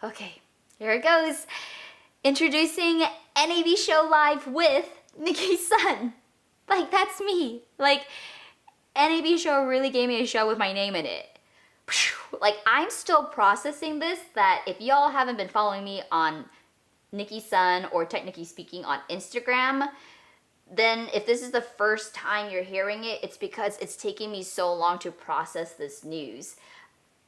Okay, here it goes. Introducing NAB Show Live with Nicki Sun. Like, that's me. Like, NAB Show really gave me a show with my name in it. Like, I'm still processing this, that if y'all haven't been following me on Nicki Sun or TechNicki Speaking on Instagram, then if this is the first time you're hearing it, it's because it's taking me so long to process this news.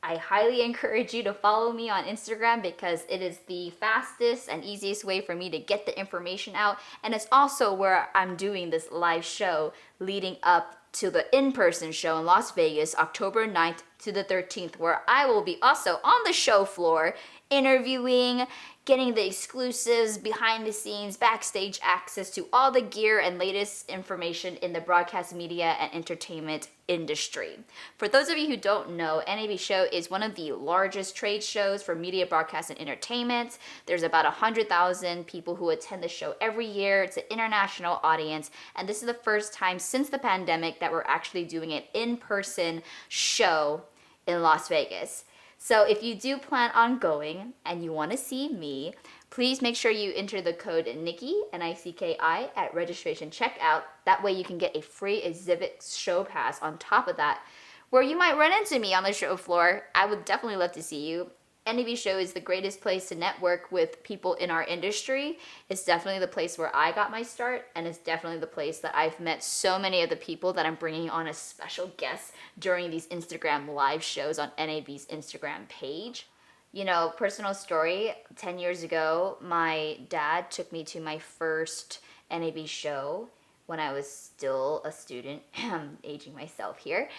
I highly encourage you to follow me on Instagram because it is the fastest and easiest way for me to get the information out. And it's also where I'm doing this live show leading up to the in-person show in Las Vegas, October 9th to the 13th, where I will be also on the show floor interviewing, getting the exclusives, behind the scenes, backstage access to all the gear and latest information in the broadcast media and entertainment industry. For those of you who don't know, NAB Show is one of the largest trade shows for media, broadcast, and entertainment. There's about 100,000 people who attend the show every year. It's an international audience, and this is the first time since the pandemic that we're actually doing an in-person show in Las Vegas. So if you do plan on going and you want to see me, please make sure you enter the code Nicki, N-I-C-K-I, at registration checkout. That way you can get a free exhibit show pass on top of that, where you might run into me on the show floor. I would definitely love to see you. NAB Show is the greatest place to network with people in our industry. It's definitely the place where I got my start, and it's definitely the place that I've met so many of the people that I'm bringing on as special guests during these Instagram live shows on NAB's Instagram page. You know, personal story, 10 years ago, my dad took me to my first NAB show when I was still a student. I'm aging myself here.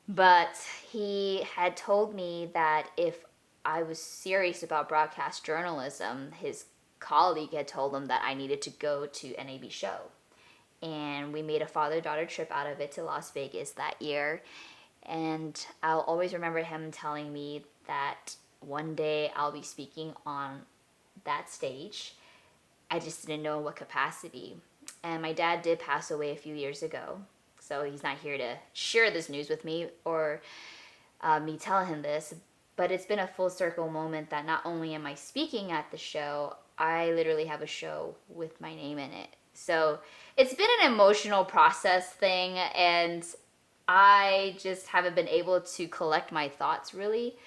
But he had told me that if I was serious about broadcast journalism, his colleague had told him that I needed to go to NAB Show. And we made a father-daughter trip out of it to Las Vegas that year. And I'll always remember him telling me that one day I'll be speaking on that stage. I just didn't know in what capacity. And my dad did pass away a few years ago, so he's not here to share this news with me or me telling him this. But it's been a full circle moment that not only am I speaking at the show, I literally have a show with my name in it. So it's been an emotional process thing, and I just haven't been able to collect my thoughts really.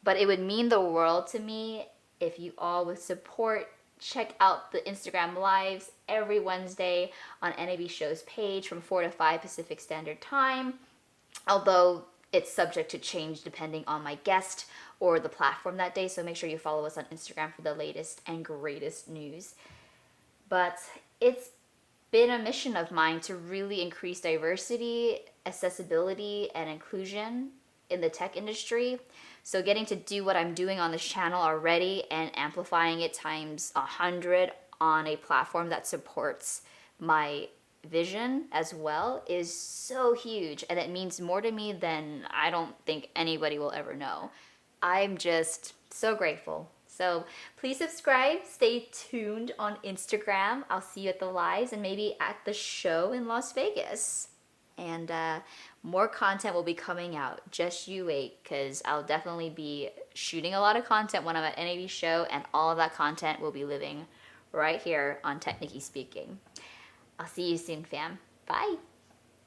But it would mean the world to me if you all would support. Check out the Instagram lives every Wednesday on NAB Show's page from 4 to 5 Pacific Standard Time. Although it's subject to change depending on my guest or the platform that day, so make sure you follow us on Instagram for the latest and greatest news. But it's been a mission of mine to really increase diversity, accessibility, and inclusion in the tech industry. So getting to do what I'm doing on this channel already and amplifying it times 100 on a platform that supports my vision as well is so huge, and it means more to me than I don't think anybody will ever know. I'm just so grateful. So please subscribe, stay tuned on Instagram. I'll see you at the lives and maybe at the show in Las Vegas. And more content will be coming out. Just you wait, because I'll definitely be shooting a lot of content when I'm at NAB Show, and all of that content will be living right here on TechNicki Speaking. I'll see you soon, fam. Bye.